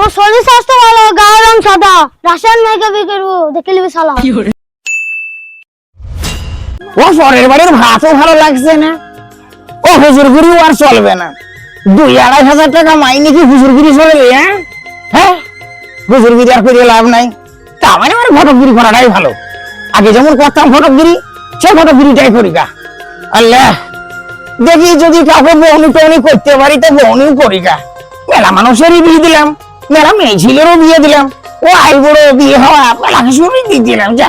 আমার শরীর স্বাস্থ্য ভালো, গায়ের রং সাদা, রাশিয়ান মেয়েকে বিয়ে করবো, দেখে নিবি শালা। ও পরের বাড়ির ভাতও ভালো লাগছে না, ও হুজুরগুড়িও আর চলবে না। 2-2.5 টাকা মাইনে কি হুজুরগুড়ি চলবে? হ্যাঁ, হুজুরগুড়ি আর করে লাভ নাই। তা মানে আমার ফটোগিরি করাটাই ভালো। আগে যেমন করতাম ফটোগিরি, সে ফটোগিরিটাই করি গা। আল্লাহ, দেখি যদি কাউকে বহনি টহনি করতে পারি তো বহনিও করি গা। মেলা মানুষেরই বিয়ে দিলাম, মেলা মেয়ে ছেলেরও বিয়ে দিলাম, ও আইবুড়ো বিয়ে হওয়া মেলা কিছুরই দিয়ে দিলাম। যা,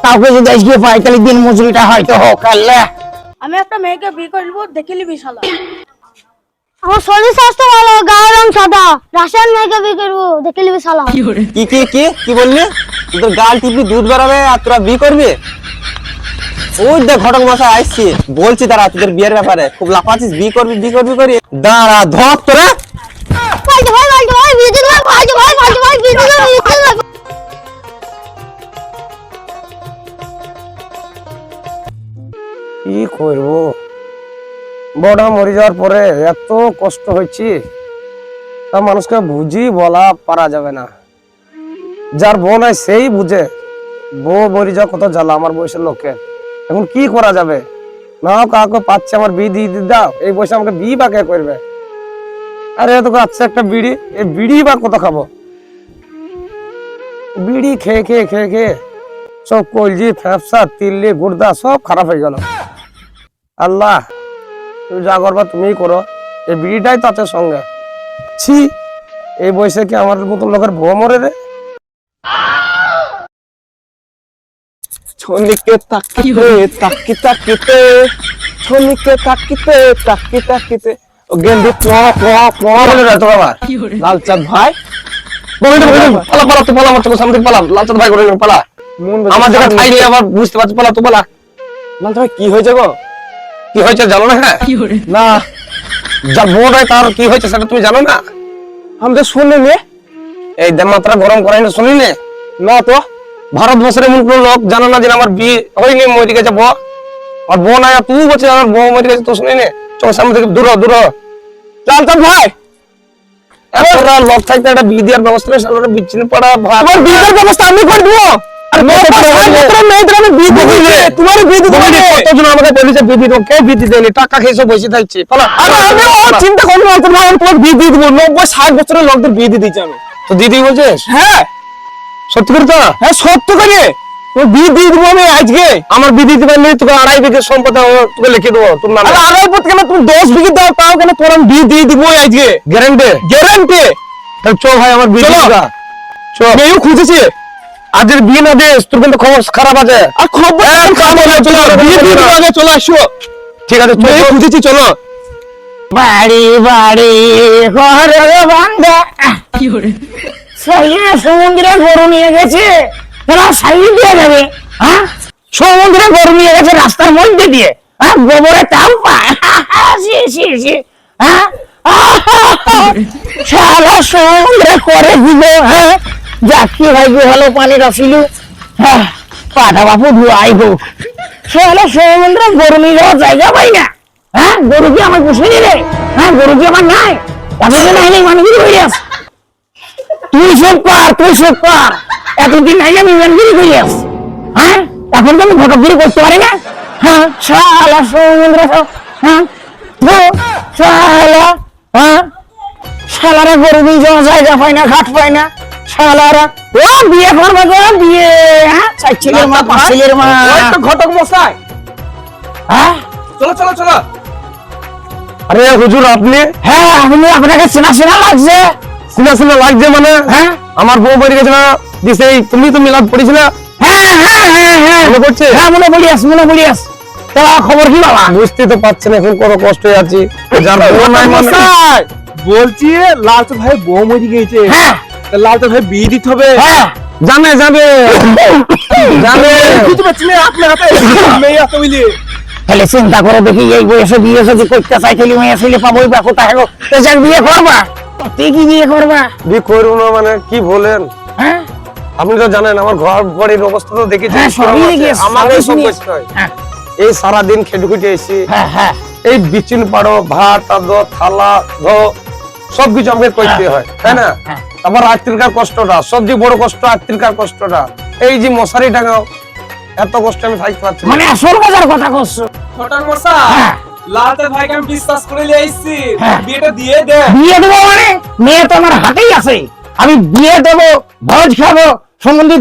কাউকে যদি আজকে পাই তাহলে দিন মজুরিটা হয়তো হোক। আল্লাহ, আমি একটা মেয়েকে বিয়ে করে নিবো, দেখে নিবি শালা। আমার শরীর স্বাস্থ্য ভালো, গায়ের রং সাদা, রাশিয়ান মেয়েকে বিয়ে করবো, দেখে নিবি শালা। কি বললি? তোর গাল টিপি দুধ বেরোবে আর তোরা বিয়ে করবি? ওই দেখ ঘটক মশাই আসছি, বলছি তারা তোদের বিয়ের ব্যাপারে খুব লাফাচ্ছিস, বিয়ে করবি করি। দাঁড়া ধর তোরা। পাল্টে ভাই বিয়ে দিলাম, পাল্টে ভাই বিয়ে দিলাম, কি করবো, বড় মরে যাওয়ার পরে এত কষ্ট হয়েছি, তা মানুষকে বুঝি বলা পারা যাবে না। যার বউ নাই সেই বুঝে বউ মরে যাওয়া কত জ্বালা আমার বয়সের লোকের। এখন কি করা যাবে? না কাউকে পাচ্ছে আমার বিয়ে দিয়ে দাও, এই বয়সে আমাকে বিয়ে বা কে করবে? আরে এত আচ্ছা একটা বিড়ি, এই বিড়ি বা কত খাবো? বিড়ি খেয়ে খেয়ে খেয়ে খেয়ে সব কলজি ফ্যাপসা তিল্লি গুর্দা সব খারাপ হয়ে গেল। আল্লাহ, তুমি যা করবা তুমিই করো, এই বিড়িটাই তাতে সঙ্গে। ছি, এই বয়সে কি আমার মতন লোকের বউ মরে রে? ছনিকে তাকিতে ছনিকে তাকিতে ও গেন্দি বলে রে তো বাবা, লালচাঁদ ভাই পালা পালা তো পালা, আমার চোখের সামনে থেকে পালা, লালচাঁদ ভাই করে পালা। আমার জায়গা ঠাই নেই, আবার বুঝতে পারছি, পালা তো পালা। লালচাঁদ ভাই কি হয়েছে গো? কি হয়েছে জানো না? হ্যাঁ না, যার বোন হয় তার কি হয়েছে সেটা তুমি জানো না? আমি তো শুনিনি। এই মাত্রা গরম করাই না, শুনি না তো। ভারতবর্ষের এমন কোন লোক জানো না যে আমার বিয়ে হয়নি, মরে গেছে বউ, আর বোন আয়া তুই বলছে আমার বউ মরে গেছে, তো শুনি নে। চোখের সামনে থেকে দূর লালচাঁদ ভাই এতটা লোক থাকতে একটা বিয়ে দেওয়ার ব্যবস্থা নেই, সালারা বিচ্ছিন্ন পড়া ভাই। আমার বিয়ের ব্যবস্থা আমি করে দিব। আর মেয়েদের আমি বিয়ে দিব, তোমার বিয়ে দিব। কতজন আমাকে বলেছে বিয়ে দিতে, কেউ বিয়ে দিতে দেয়নি, টাকা খেয়ে সব বসে থাকছে। আমি চিন্তা করবো না, আমি তোমার বিয়ে দিয়ে দিব। 90-60 বছরের লোকদের বিয়ে দিয়ে দিচ্ছি আমি। তো দিদি বলছিস? হ্যাঁ সত্যি করে তো? হ্যাঁ সত্য করে তোর বিয়ে দিয়ে দিব আমি আজকে। আমার বিয়ে দিতে পারলে তোকে 2.5 বিঘে সম্পত্তি তোকে লিখে দেবো তোর নামে। আরে আড়াই পথ কেন, তুমি 10 বিঘে দাও তাও কেন, তোর আমি বিয়ে দিয়ে দিব আজকে, গ্যারান্টি? গ্যারান্টি। তাহলে চো ভাই, আমার বিয়ে চলো। দিবা। চো, মেয়েও খুঁজেছে। আজের বিয়ে না দিস তোর কিন্তু খবর খারাপ আছে। আর খবর চলো, বিয়ে দিয়ে দিব আগে, চলো আসো। ঠিক আছে, মেয়ে খুঁজেছি, চলো। বাড়ি বাড়ি ঘর বান্ধা সমুদ্রে গরু নিয়ে গেছে, তারা সাইড দিয়ে যাবে। হ্যাঁ, সমুদ্রে গরু নিয়ে গেছে রাস্তার মধ্যে দিয়ে, হ্যাঁ, গোবরে তাও পায়। হ্যাঁ, সারা সমুদ্রে করে দিল। হ্যাঁ, যাচ্ছি ভাইকে ভালো পানির আসিল। হ্যাঁ, পাঠা বাপু ধুয়াই হোক, সারা সমুদ্রে গরু নিয়ে যাওয়ার জায়গা পাই না। হ্যাঁ, গরু কি আমার পুষে নিলে? হ্যাঁ, গরু কি আমার নাই? এতদিন আইলে মানুষই হয়ে আস, তুই সব কর, এতদিন আইলে আমি মানগিরি হয়ে আস। হ্যাঁ, এখন তো আমি ঘটকগিরি করতে পারি না। হ্যাঁ, শালা সমুদ্র, হ্যাঁ শালা, হ্যাঁ শালারা গরু নিয়ে যাওয়ার জায়গা পায় না, ঘাট পায় না। শালারা ও বিয়ে করবে গো, বিয়ে। হ্যাঁ, 4 ছেলের মা, 5 ছেলের মা। ওই তো ঘটক মশাই, হ্যাঁ, চলো চলো চলো। আরে হুজুর আপনি? হ্যাঁ, আপনাকে চেনা লাগছে। চিনা লাগছে মানে? হ্যাঁ, আমার বউ মরে গেছে না, দিছে তুমি তো মিলাদ পড়েছিলে। হ্যাঁ হ্যাঁ হ্যাঁ হ্যাঁ মনে পড়ছে? হ্যাঁ, মনে পড়িয়াস। তা খবর কি বাবা? বুঝতে তো পারছেন এখন কত কষ্ট আছি। যার বউ নাই মানে মশাই বলছি লালচাঁদ ভাই বউ মরে গিয়েছে, হ্যাঁ লালচাঁদ ভাই বিয়ে দিতে হবে। হ্যাঁ, জানে বুঝতে পারছি না, আপনার হাতে মেয়ে আছে বুঝলি। তাহলে চিন্তা করে দেখি, এই বয়সে বিয়ে যদি করতে চাই তাহলে মেয়ে ছেলে পাবোই বা কোথায় গো? তো যাক বিয়ে করবা, তুই কি বিয়ে করবা? বিয়ে করবো না মানে কি বলেন? হ্যাঁ, আপনি তো জানেন আমার ঘর বাড়ির অবস্থা তো দেখেছেন। হ্যাঁ, সবই দেখেছি, আমাকে সবই সব শুনেছি। করতে হয়। হ্যাঁ এই সারাদিন খেটে খুঁটে এসি, হ্যাঁ হ্যাঁ, এই বিচিন পাড়ো, ভাত আদো, থালা ধো, সবকিছু আমাকে করতে হয়, তাই না? হ্যাঁ। আবার রাত্রিকার কষ্টটা, সবচেয়ে বড় কষ্ট রাত্রিকার কষ্টটা। এই যে মশারি টাঙাও, এত কষ্ট আমি থাকতে পারছি না। মানে আসল বাজার কথা করছো। ঘটক মশা হ্যাঁ। লালতে ভাইকে আমি বিশ্বাস করে নিয়ে আইছি, হ্যাঁ। বিয়েটা দিয়ে দে। বিয়ে দেবো মানে মেয়ে তো আমার হাতেই আছে, আমি বিয়ে দেবো, ভোজ খাবো, সম্বন্ধে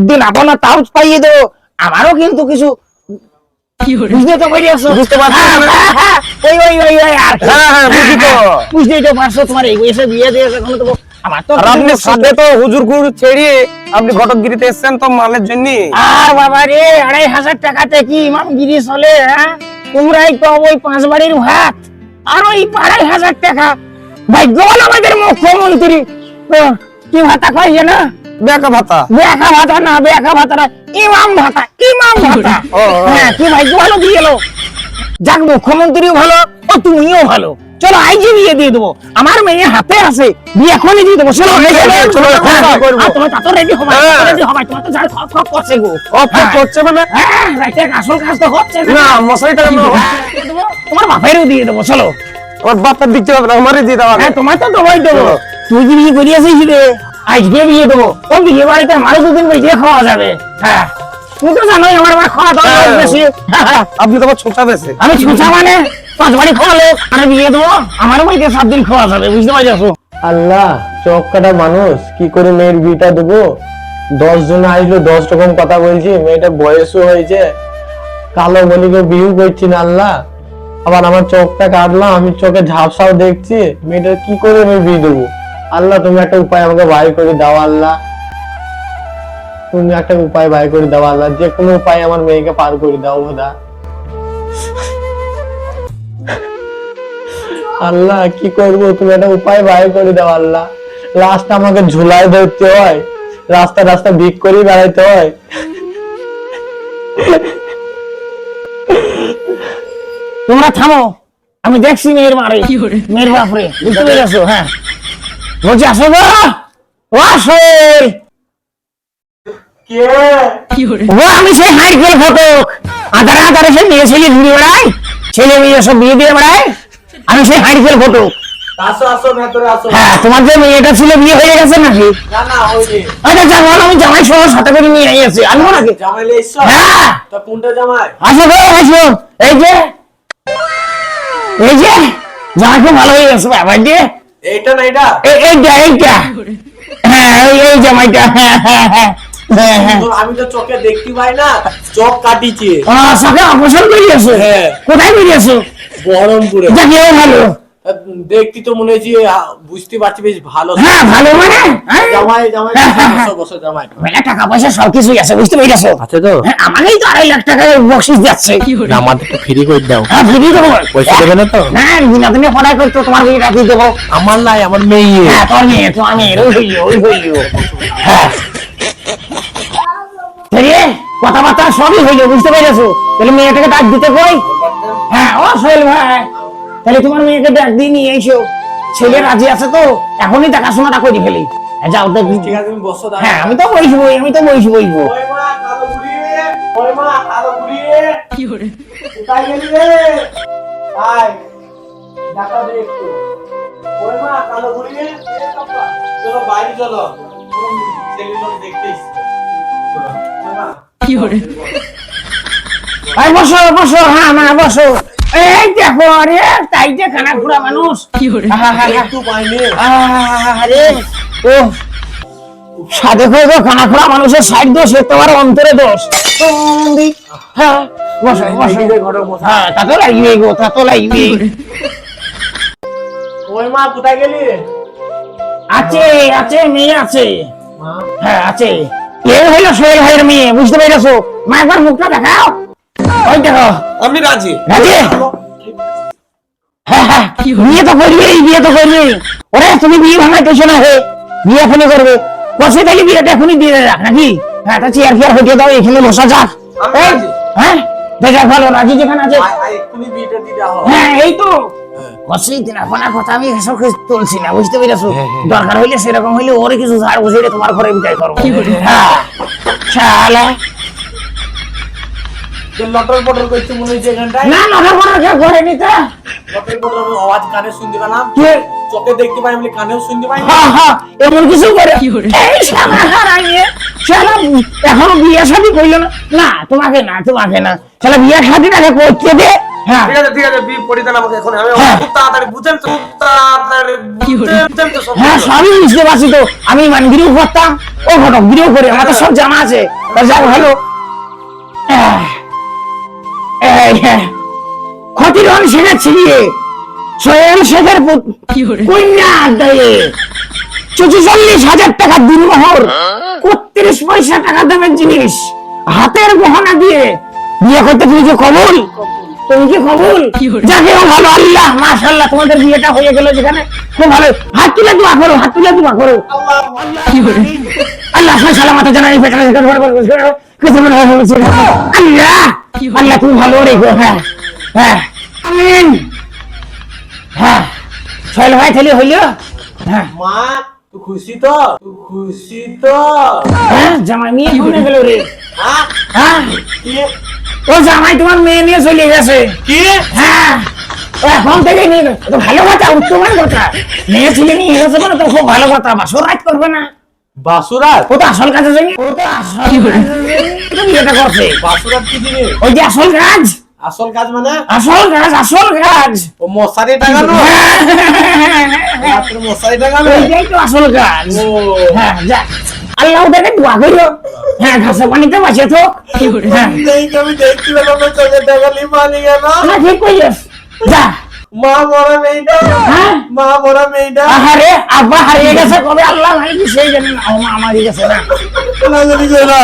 দিন আপনার তাও পাইয়ে দেবো। আমারও কিন্তু কিছু বুঝতে তো পারিয়াছো, বুঝতে পারছি না। ওই ওই ওই ওই আর কি। হ্যাঁ, হ্যাঁ, বুঝি তো। বুঝতেই তো পারছো, তোমার এই বয়সে বিয়ে দিয়েছে, এখন তো আমার তো আর আপনি সাথে তো হুজুর গুরু ছেড়িয়ে আপনি ঘটকগিরিতে এসেছেন তো মালের জন্য। আর বাবা রে 2,500 টাকাতে কি ইমামগিরি চলে? হ্যাঁ, তোমরাই তো ওই 5 বাড়ির ভাত আর ওই 2,500 টাকা। ভাগ্যবান আমাদের মুখ্যমন্ত্রী, কি ভাতা কয় না? বেকা ভাতা। বেকা ভাতা না, বেকা ভাতা না, ইমাম ভাতা, ইমাম ভাতা। ও, ও। হ্যাঁ, কি ভাগ্য ভালো দিয়ে এলো। যাক, মুখ্যমন্ত্রীও ভালো, ও তুমিও ভালো। চলো আইজি বিয়ে দিয়ে দেবো, আমার মেয়ে হাতে আছে, বিয়ে এখনই দিয়ে দেবো। চলো চলো, এখন কি করবো? তোমার তো রেডি হবে, হ্যাঁ। রেডি হবে, তোমার তো যার খপ খপ করছে গো। অফ করছে মানে? হ্যাঁ, রাইতে আসল কাজ তো হচ্ছে না। না, মশারি টাঙানো। হ্যাঁ, দিয়ে দেবো, তোমার বাপেরও দিয়ে দেবো। চলো, ওর বাপের দিকতে হবে না, আমারই দিয়ে দেওয়া। হ্যাঁ, তোমার তো দেবোই দেবো। তুই কি বিয়ে করিয়েছিস রে? আজকে বিয়ে দেবো, ও বিয়ে বাড়িতে আমারও 2 দিন বেশি খাওয়া যাবে। হ্যাঁ, তুমি তো জানোই আমার আবার খাওয়া দাওয়া হ্যাঁ। বেশি। আপনি তো আবার ছোটা বেশি। আমি ছুঁচা মানে 5 বাড়ি খাওয়ালে আর বিয়ে দেবো, আমারও বাড়িতে 7 দিন খাওয়া যাবে, বুঝতে পারছো? আল্লাহ, চোখ কাটা মানুষ, কি করে মেয়ের বিয়েটা দেবো? 10 জন আসলো, 10 রকম কথা বলছি, মেয়েটা বয়সও হয়েছে, কালো বলি কেউ বিয়ে করছি না। আল্লাহ, আবার আমার চোখটা কাটলাম, আমি চোখে ঝাপসাও দেখছি, মেয়েটা কি করে আমি বিয়ে দেবো? আল্লাহ, তুমি একটা উপায় আমাকে বাইর করে দাও। আল্লাহ, তুমি একটা উপায় বাইর করে দাও। আল্লাহ, যে কোনো উপায় আমার মেয়েকে পার করে দাও খোদা। আল্লাহ, কি করবো? তুমি একটা উপায় বাইর করে দাও। আল্লাহ, লাস্ট আমাকে ঝুলাই ধরতে হয়, রাস্তা রাস্তা ভিক করে বেড়াইতে হয়। তোমরা থামো, আমি দেখছি মেয়ের মারে, মেয়ের বাপরে, বুঝতে পেরেছো? হ্যাঁ, বলছি আসো গো, ও আসো। ও আমি সেই হাইকেল ফটক, আধারে আধারে সে মেয়ে ছেলে ঘুরে বেড়ায়, ছেলে মেয়ে সব বিয়ে দিয়ে বেড়ায়, আমি সেই হাইকেল ফটক। আসো আসো ভেতরে আসো। হ্যাঁ, তোমার যে মেয়েটা ছিল বিয়ে হয়ে গেছে নাকি? না না হইনি। আচ্ছা যাবো, আমি জামাই সহ সাথে করে নিয়ে এসেছি, আনবো নাকি? জামাই লে এসছো? হ্যাঁ, তা কোনটা জামাই? আসো গো, আসো। এই যে, এই যে জামাই খুব ভালো হয়ে গেছে বাবা, যে এইটা না এটা? এইটা এইটা, হ্যাঁ এই জামাইটা। হ্যাঁ হ্যাঁ হ্যাঁ হ্যাঁ হ্যাঁ। আমি তো চোখে দেখতে পাই না, চোখ কাটিছি সকে অপারেশন করিয়েছো? হ্যাঁ। কোথায় করিয়েছো? বহরমপুরে। যাকে ভালো। দেখতে তো মনে হচ্ছে বুঝতে পারছি বেশ ভালো। হ্যাঁ, ভালো মানে? হ্যাঁ? জামাই জামাই হ্যাঁ, হ্যাঁ, হ্যাঁ। বসো বসো জামাই। মেলা টাকা পয়সা সবকিছুই আছে, বুঝতে পেরেছো? আছে তো? হ্যাঁ, আমাকেই তো 2.5 লাখ টাকা বকশিস যাচ্ছে। আমাদের তো ফ্রি করে দাও। হ্যাঁ, ফ্রি দেবো। পয়সা দেবে না তো? না, বিনোদিনী পড়াই করতো, তোমার বিয়ে রাখি দেবো। আমার নাই, আমার মেয়ে। হ্যাঁ, তোমার মেয়ে, তোমার মেয়ের, ওই হইলো, ওই হইলো। হ্যাঁ, রে, কথাবার্তা সবই হইলো, বুঝতে পেরেছো? তাহলে মেয়েটাকে ডাক দিতে কই? হ্যাঁ, ও সোহেল ভাই, তাহলে তোমার মেয়েকে ডাক দিয়ে নিয়ে এসো। ছেলে রাজি আছে তো, এখনই দেখাশোনাটা করে ফেলি। যাও তো। ঠিক আছে, তুমি বসো দাঁড়া। হ্যাঁ, আমি তো বসবোই, আমি তো বসবো। ওই মা কালো বুড়ি, ওই মা কালো বুড়ি। কি করে? কোথায় গেলি রে? আয়, দেখা দে একটু। ওই মা কালো বুড়ি, এ বাবা, চলো বাইরে চলো। ছেলে লোক দেখতে এসছে। চলো, ওই মা। এই বসো বসো, হ্যাঁ মা বসো। এই দেখো, আরে তাই যে খানা ঘুরা মানুষ। একটু পাইনি। আরে ও সাধে হয়ে গো, খানা খোড়া মানুষের সাইড দোষ, তোমার অন্তরে দোষ। হ্যাঁ, বসো বসো। হ্যাঁ, তা তো লাগবে গো, তা তো লাগবে। ওই মা কোথায় গেলি? আছে আছে, মেয়ে আছে। মা, হ্যাঁ, আছে। এ হইলো সোহেল ভাইয়ের মেয়ে, বুঝতে পেরেছো? মা একবার মুখটা দেখাও। ওই দেখো, আমি রাজি। রাজি? হ্যাঁ হ্যাঁ, বিয়ে তো করবে, বিয়ে তো করবে। ওরে তুমি বিয়ে ভাঙাইতেছো না, হে বিয়ে এখনই করবে। বসে থাকি, বিয়েটা এখনই দিয়ে রাখ নাকি? হ্যাঁ, তা চেয়ার ফেয়ার হইতে দাও, এখানে বসা যাক। আমি এই, রাজি। হ্যাঁ, দেখা ভালো, রাজি যেখানে আছে। এক্ষুনি বিয়েটা দিতে হবে। হ্যাঁ, এই তো বসেই দিন, আপনার কথা আমি এসব কিছু তুলছি না, বুঝতে পেরেছো? দরকার হইলে সেরকম হইলে ওরে কিছু ঝাড় বসিয়ে তোমার ঘরে বিদায় করবো। হ্যাঁ, শালা যে লটর পটর করছে মনে হচ্ছে এখানটায় না নটা বড় কে করে নিতে লটর পটর আমি আওয়াজ কানে শুনতে পেলাম কে চোখে দেখতে পাই বলে কানেও শুনতে পাই না হ্যাঁ হ্যাঁ এমন কিছু করে এই শালা হারাইয়ে শালা এখনো বিয়ে শাদী কইলো না না তোমাকে না শালা বিয়ে শাদীটাকে করতে দে হ্যাঁ ঠিক আছে বি পড়ি দেন আমাকে এখন আমি হ্যাঁ। খুব তাড়াতাড়ি বুঝেন তো খুব তাড়াতাড়ি বুঝেন তো সব হ্যাঁ সবই বুঝতে পারছি তো আমি মানগিরিও করতাম ও ঘটকগিরিও করি আমার তো সব জানা আছে তা যাক ভালো ক্ষতিরন শেখের ছিলিয়ে সোহেল শেখের কন্যা আড্ডায়ে 44,000 টাকা দিনমোহর 32 পয়সা টাকা দামের জিনিস হাতের গহনা দিয়ে বিয়ে করতে তুমি কি কবুল তুমি কি কবুল যাকে ভালো আল্লাহ মাশাআল্লাহ তোমাদের বিয়েটা হয়ে গেল যেখানে খুব ভালো হাত তুলে দোয়া করো আল্লাহ সালামত জানাই পেছনে আল্লাহ আল্লাহ তুমি ভালো রেখো হ্যাঁ হ্যাঁ আমিন হ্যাঁ সোহেল ভাই তাহলে হইলো হ্যাঁ মা তুই খুশি তো হ্যাঁ জামাই নিয়ে ঘুরে গেল রে হ্যাঁ হ্যাঁ কি ও জামাই তোমার মেয়ে নিয়ে চলে গেছে কি হ্যাঁ ও এখন থেকে নিয়ে গেছে তো ভালো কথা উত্তমের কথা মেয়ে ছেলে নিয়ে গেছে মানে তো খুব ভালো কথা বাসর রাত করবে না বাসুরাত ও তো আসল কাজে যায়নি ও তো আসল তো বিয়েটা করছে বাসুরাত কি জিনিস ওই যে আসল কাজ আসল কাজ মানে আসল কাজ ও মশারি টাঙানো রাত্রে মশারি টাঙানো ওইটাই তো আসল কাজ ও হ্যাঁ যা আল্লাহ ওদেরকে দোয়া করিও হ্যাঁ ঘাসে পানিতে বাঁচে তো হ্যাঁ আমি দেখতে পেলাম না চোখে দেখালি পানি গেল না ঠিক কইস যা মা মরা মেয়েটা হ্যাঁ মা মরা মেয়েটা আহারে আব্বা হারিয়ে গেছে কবে আল্লাহ ভাই সেই জানে না ও মা মারি গেছে না না জানি না